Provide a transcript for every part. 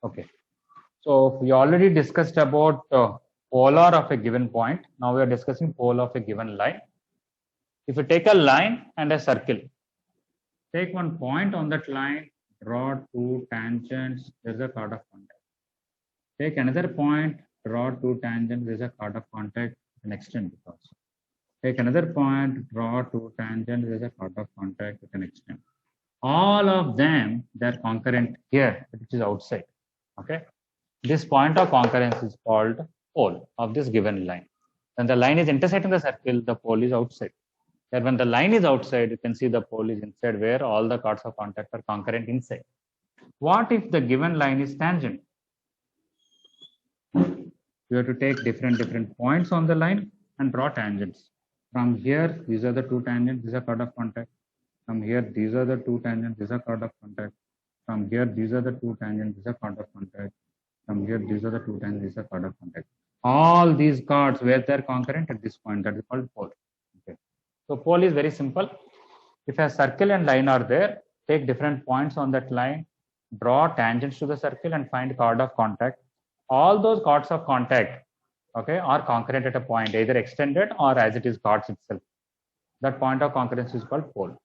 Okay. So we already discussed about polar of a given point. Now we are discussing pole of a given line. If you take a line and a circle, take one point on that line, draw two tangents, there's a chord of contact. Take another point, draw two tangents, there's a chord of contact, and extend it also. Take another point, draw two tangents, there's a chord of contact, you can extend. All of them, they're concurrent here, which is outside. Okay. This point of concurrence is called pole of this given line. When the line is intersecting the circle, the pole is outside. And when the line is outside, you can see the pole is inside where all the chords of contact are concurrent inside. What if the given line is tangent? You have to take different points on the line and draw tangents. From here, these are the two tangents, these are chord of contact. From here, these are the two tangents, these are chord of contact. From here, these are the two tangents, these are chord of contact. From here, these are the two tangents, these are chord of contact. All these chords where they're concurrent at this point, that is called pole. Okay. So pole is very simple. If a circle and line are there, take different points on that line, draw tangents to the circle and find chord of contact. All those chords of contact, okay, are concurrent at a point, either extended or as it is chords itself. That point of concurrence is called pole.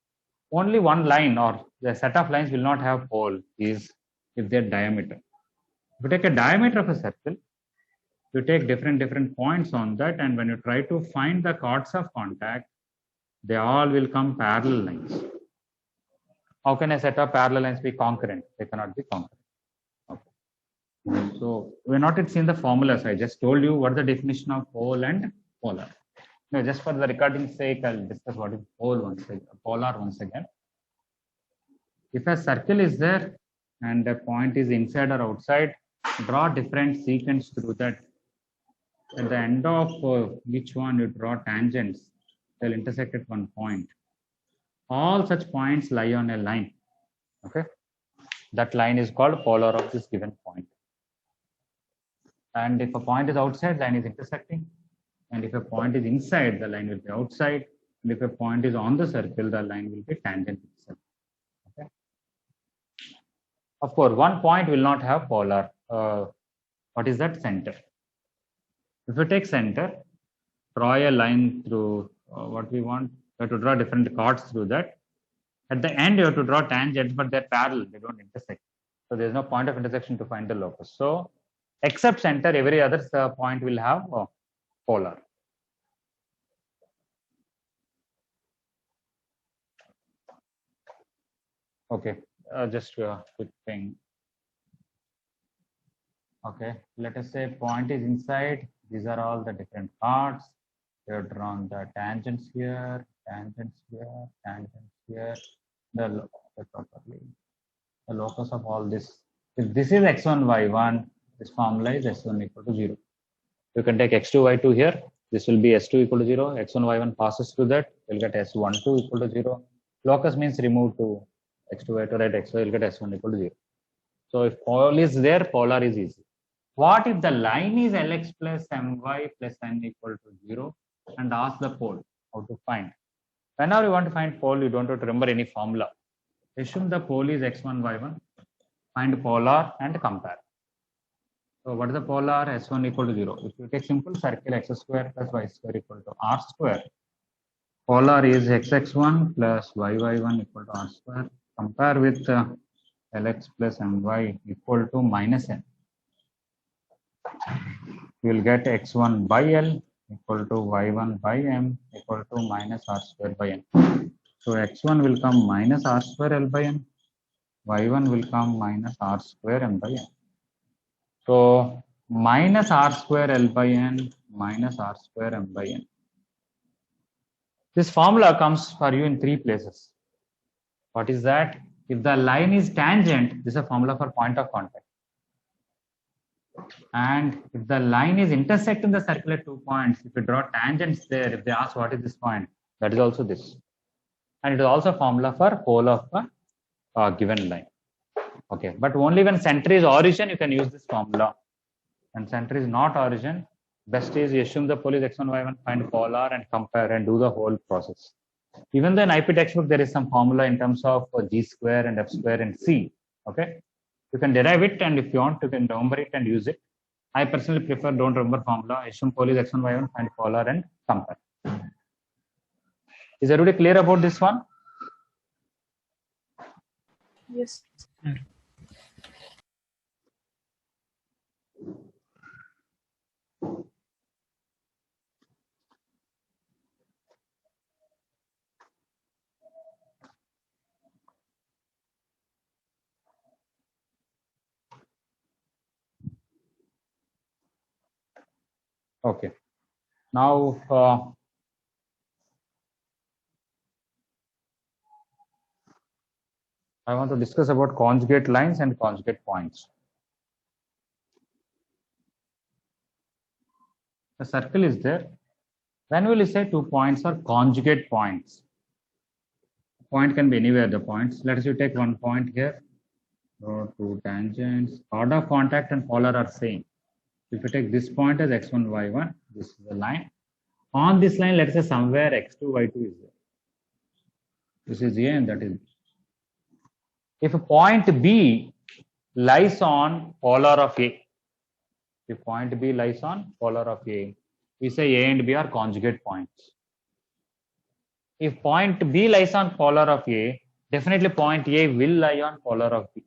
Only one line or the set of lines will not have pole is if their diameter. If you take a diameter of a circle, you take different points on that, and when you try to find the chords of contact, they all will come parallel lines. How can a set of parallel lines be concurrent? They cannot be concurrent. Okay. So we're not yet seen the formulas. I just told you what the definition of pole and polar. No, just for the recording sake, I'll discuss what is pole once again, polar once again. If a circle is there and a point is inside or outside, draw different sequence through that. At the end of each one, you draw tangents. They'll intersect at one point. All such points lie on a line. Okay, that line is called polar of this given point. And if a point is outside, line is intersecting. And if a point is inside, the line will be outside. And if a point is on the circle, the line will be tangent itself. Okay. Of course, one point will not have polar. What is that? Center. If you take center, draw a line through what we want. You have to draw different chords through that. At the end, you have to draw tangents, but they're parallel. They don't intersect. So there's no point of intersection to find the locus. So except center, every other point will have polar. Okay, just a quick thing. Okay, let us say point is inside. These are all the different parts. We have drawn the tangents here, tangents here, tangents here. The locus of all this. If this is x1, y1, this formula is s1 equal to 0. You can take x2, y2 here. This will be s2 equal to 0. x1, y1 passes through that. You'll get s12 equal to 0. Locus means remove to x2, y2, right? x1, you'll get s1 equal to 0. So if pole is there, polar is easy. What if the line is Lx plus My plus n equal to 0 and ask the pole how to find? Whenever you want to find pole, you don't have to remember any formula. Assume the pole is x1, y1, find polar and compare. So what is the polar? S1 equal to 0. If you take simple circle x square plus y square equal to r square, polar is xx1 plus yy1 equal to r square. Compare with Lx plus My equal to minus n. You will get x1 by L equal to y1 by m equal to minus r square by n. So x1 will come minus r square L by n, y1 will come minus r square m by n. So minus r square L by n minus r square m by n. This formula comes for you in 3 places. What is that? If the line is tangent, this is a formula for point of contact. And if the line is intersecting the circle at 2 points, if you draw tangents there, if they ask what is this point, that is also this. And it is also a formula for pole of a given line. Okay, but only when center is origin, you can use this formula. And center is not origin, best is you assume the pole is x1, y1, find polar and compare and do the whole process. Even though in IP textbook, there is some formula in terms of G square and F square and C. Okay. You can derive it, and if you want, you can remember it and use it. I personally prefer don't remember formula. Assume pole is x1, y1, find polar and compare. Is everybody clear about this one? Yes. Okay. Now, I want to discuss about conjugate lines and conjugate points. The circle is there. When will you say two points are conjugate points? Point can be anywhere, the points. Let us you take one point here. Draw two tangents. Order of contact and polar are same. If you take this point as x1, y1, this is the line. On this line, let's say somewhere x2, y2 is there. This is A and that is B. If a point B lies on polar of A, if point B lies on polar of A, we say A and B are conjugate points. If point B lies on polar of A, definitely point A will lie on polar of B.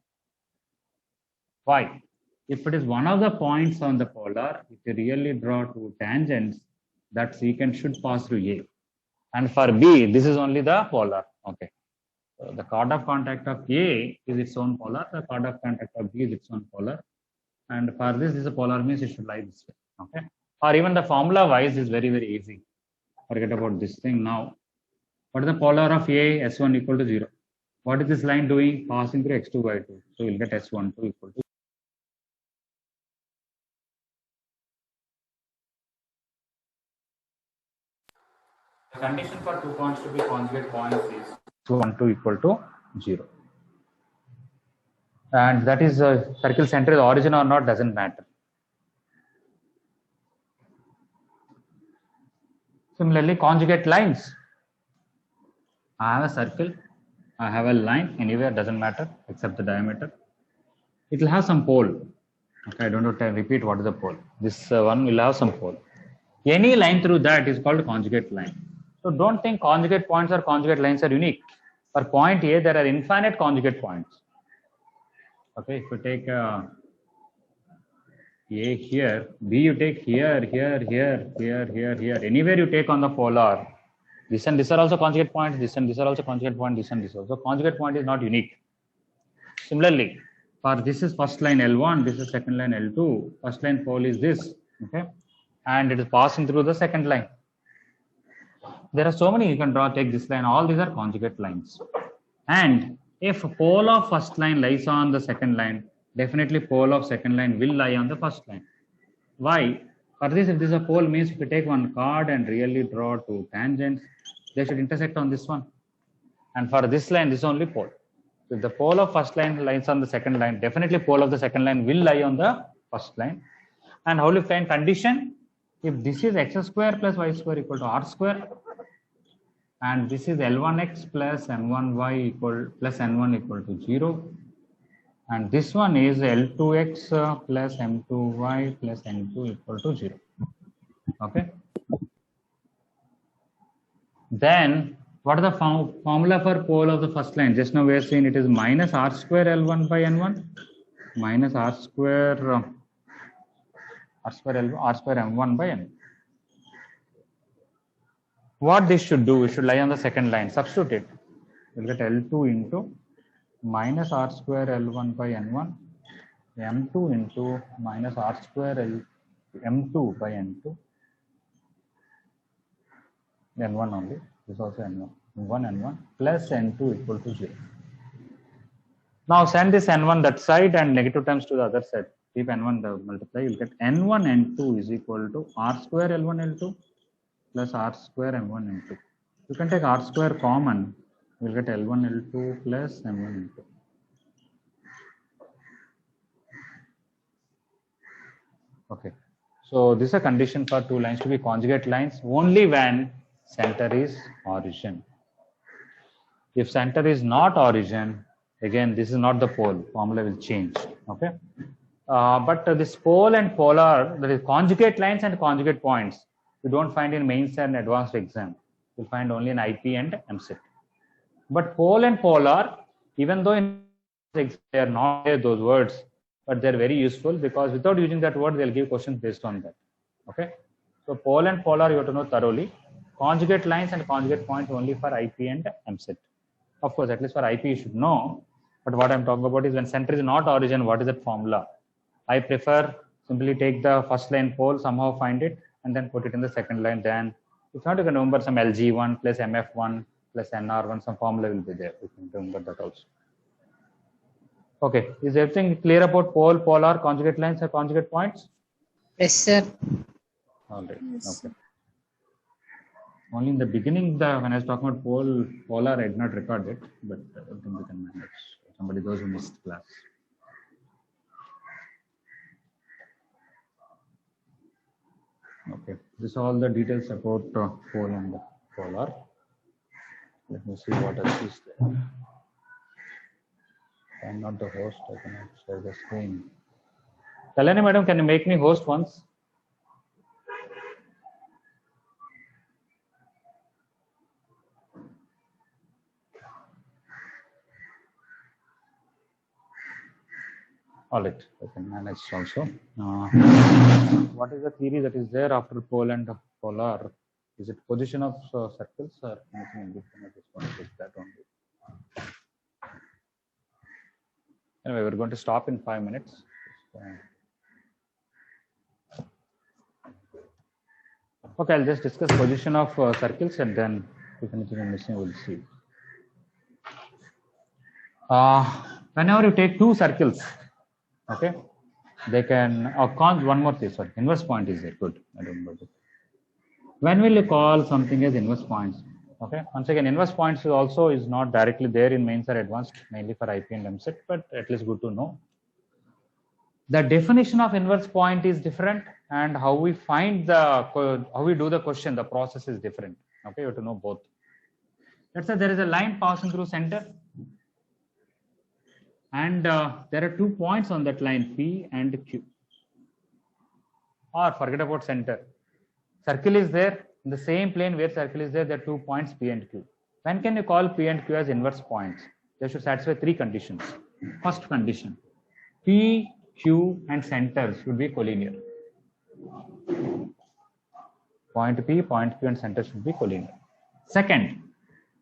Why? If it is one of the points on the polar, if you really draw two tangents, that secant should pass through A. And for B, this is only the polar. Okay. So the chord of contact of A is its own polar, the chord of contact of B is its own polar. And for this is a polar means it should lie this way. Okay. Or even the formula wise is very, very easy. Forget about this thing now. What is the polar of A? S1 equal to 0. What is this line doing? Passing through x2, y2. So we'll get S12 equal to. The condition for 2 points to be conjugate points is S12 equal to 0. And that is circle center is origin or not doesn't matter. Similarly, conjugate lines. I have a circle, I have a line, anywhere doesn't matter except the diameter. It will have some pole. Okay, I don't have to repeat what is the pole. This one will have some pole. Any line through that is called conjugate line. So don't think conjugate points or conjugate lines are unique. For point A, there are infinite conjugate points. Okay, if you take A here, B you take here, here, here, here, here, here. Anywhere you take on the polar, this and this are also conjugate points, this and this are also conjugate points, this and this also. Conjugate point is not unique. Similarly, for this is first line L1, this is second line L2. First line pole is this, okay, and it is passing through the second line. There are so many you can draw. Take this line. All these are conjugate lines. And if pole of first line lies on the second line, definitely pole of second line will lie on the first line. Why? For this, if this is a pole, means if you take one chord and really draw two tangents, they should intersect on this one. And for this line, this is only pole. So if the pole of first line lies on the second line, definitely pole of the second line will lie on the first line. And how will you find condition? If this is x square plus y square equal to r square, and this is L1x plus N1y equal plus N1 equal to 0, and this one is L2x plus M2y plus N2 equal to 0. Okay. Then what is the formula for pole of the first line? Just now we have seen it is minus r square L1 by N1 minus r square M1 by N. What this should do, it should lie on the second line. Substitute it. We'll get L2 into minus r square L1 by N1, M2 into minus r square M2 by N2, N1 only, this is also N1, N1 plus N2 equal to 0. Now send this N1 that side and negative terms to the other side. Keep N1 multiply, you'll get N1 N2 is equal to r square L1 L2 plus r square M1 M2. You can take r square common, we'll get L1 L2 plus M1 M2. Okay, so this is a condition for two lines to be conjugate lines only when center is origin. If center is not origin, Again, this is not the pole. Formula will change. Okay. But this pole and polar, that is conjugate lines and conjugate points, you don't find in mains and advanced exam. You'll find only in IP and MCET. But pole and polar, even though in they are not there, those words, but they're very useful because without using that word, they'll give questions based on that. Okay. So pole and polar, you have to know thoroughly. Conjugate lines and conjugate points only for IP and MCET. Of course, at least for IP, you should know. But what I'm talking about is when center is not origin, what is that formula? I prefer simply take the first line pole, somehow find it, and then put it in the second line. Then, if not, you can remember some LG1 plus MF1 plus NR1, some formula will be there. You can remember that also. Okay, is everything clear about pole, polar, conjugate lines, or conjugate points? Yes, sir. All right. Okay. Only in the beginning, when I was talking about pole, polar, I did not record it, but I think we can manage. Somebody those who missed class. Okay, this is all the details about pole and polar. Let me see what else is there. I'm not the host, I cannot share the screen. Kalani madam, can you make me host once? All right, I can manage also. What is the theory that is there after pole and polar? Is it position of circles or anything different? I just want to take that only. Anyway, we're going to stop in 5 minutes. Okay, I'll just discuss position of circles and then if anything is missing, we'll see. Whenever you take two circles, okay, they can, one more thing, sorry, inverse point is there, good, I don't know. When will you call something as inverse points? Okay, once again, inverse points also is not directly there in mains or advanced, mainly for IP and MCET, but at least good to know. The definition of inverse point is different, and how we find how we do the question, the process is different. Okay, you have to know both. Let's say there is a line passing through center, and there are 2 points on that line, P and Q. Or forget about center. Circle is there in the same plane where circle is there. There are 2 points P and Q. When can you call P and Q as inverse points? They should satisfy 3 conditions. First condition, P, Q, and center should be collinear. Point P, point Q, and center should be collinear. Second,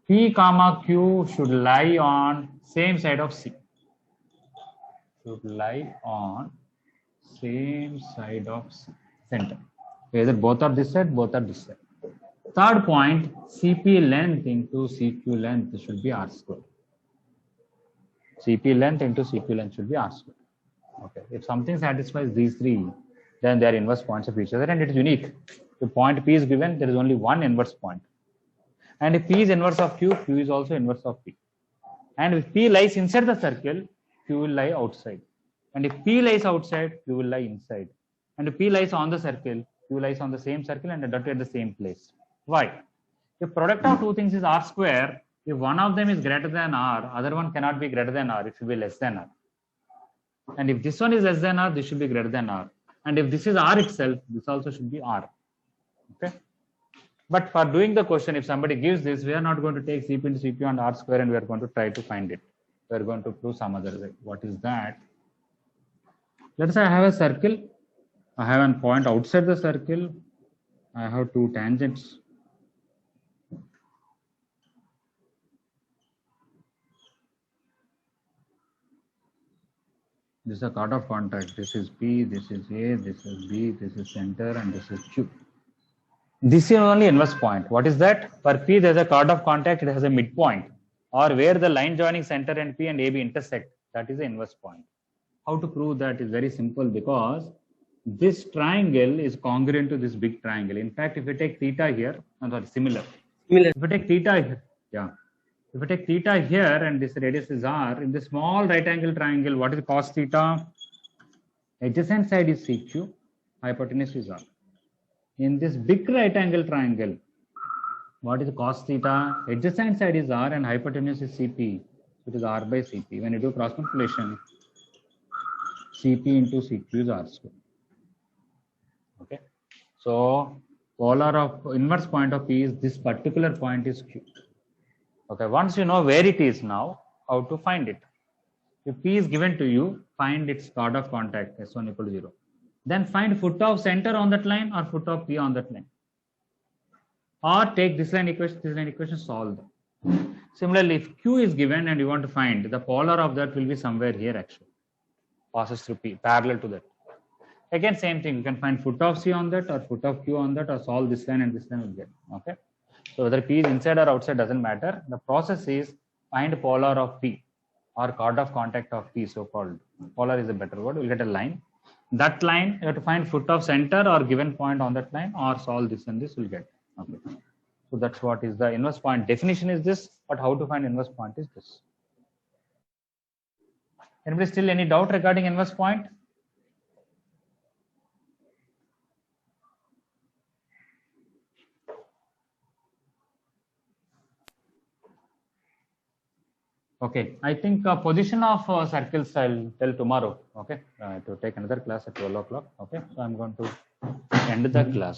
P comma Q should lie on same side of C. Should lie on same side of C, center. Either both are this side, both are this side. Third point, CP length into CQ length should be R square. CP length into CQ length should be R square. Okay, if something satisfies these 3, then they are inverse points of each other, and it is unique. If point P is given, there is only one inverse point. And if P is inverse of Q, Q is also inverse of P. And if P lies inside the circle, Q will lie outside. And if P lies outside, Q will lie inside. And if P lies on the circle, Q lies on the same circle and at the same place. Why? If product of 2 things is R square, if one of them is greater than R, other one cannot be greater than R, it should be less than R. And if this one is less than R, this should be greater than R. And if this is R itself, this also should be R. Okay. But for doing the question, if somebody gives this, we are not going to take CP into CQ and R square and we are going to try to find it. We are going to prove some other way. What is that? Let's say I have a circle. I have a point outside the circle. I have 2 tangents. This is a chord of contact. This is P, this is A, this is B, this is center, and this is Q. This is only inverse point. What is that? For P, there is a chord of contact. It has a midpoint, or where the line joining center and P and AB intersect. That is the inverse point. How to prove that is very simple, because this triangle is congruent to this big triangle. In fact, if you take theta here, similar. If you take theta here, yeah. If you take theta here and this radius is R, in the small right angle triangle, what is cos theta? Adjacent side is CQ, hypotenuse is R. In this big right angle triangle, what is cos theta? Adjacent side is R and hypotenuse is CP. It is R by Cp. When you do cross multiplication, Cp into Cq is R square. Okay. So polar of inverse point of P is this particular point is Q. Okay. Once you know where it is now, how to find it? If P is given to you, find its chord of contact S1 equal to 0. Then find foot of center on that line or foot of P on that line. Or take this line equation, solve them. Similarly, if Q is given and you want to find, the polar of that will be somewhere here actually. Passes through P, parallel to that. Again, same thing. You can find foot of C on that or foot of Q on that, or solve this line and this line will get. Okay. So whether P is inside or outside doesn't matter. The process is find polar of P or chord of contact of P, so called. Polar is a better word. We'll get a line. That line, you have to find foot of center or given point on that line, or solve this and this will get. Okay. So that's what is the inverse point. Definition is this, but how to find inverse point is this. Anybody still any doubt regarding inverse point? Okay, I think position of circles I'll tell tomorrow. Okay, to take another class at 12 o'clock. Okay, so I'm going to end the class.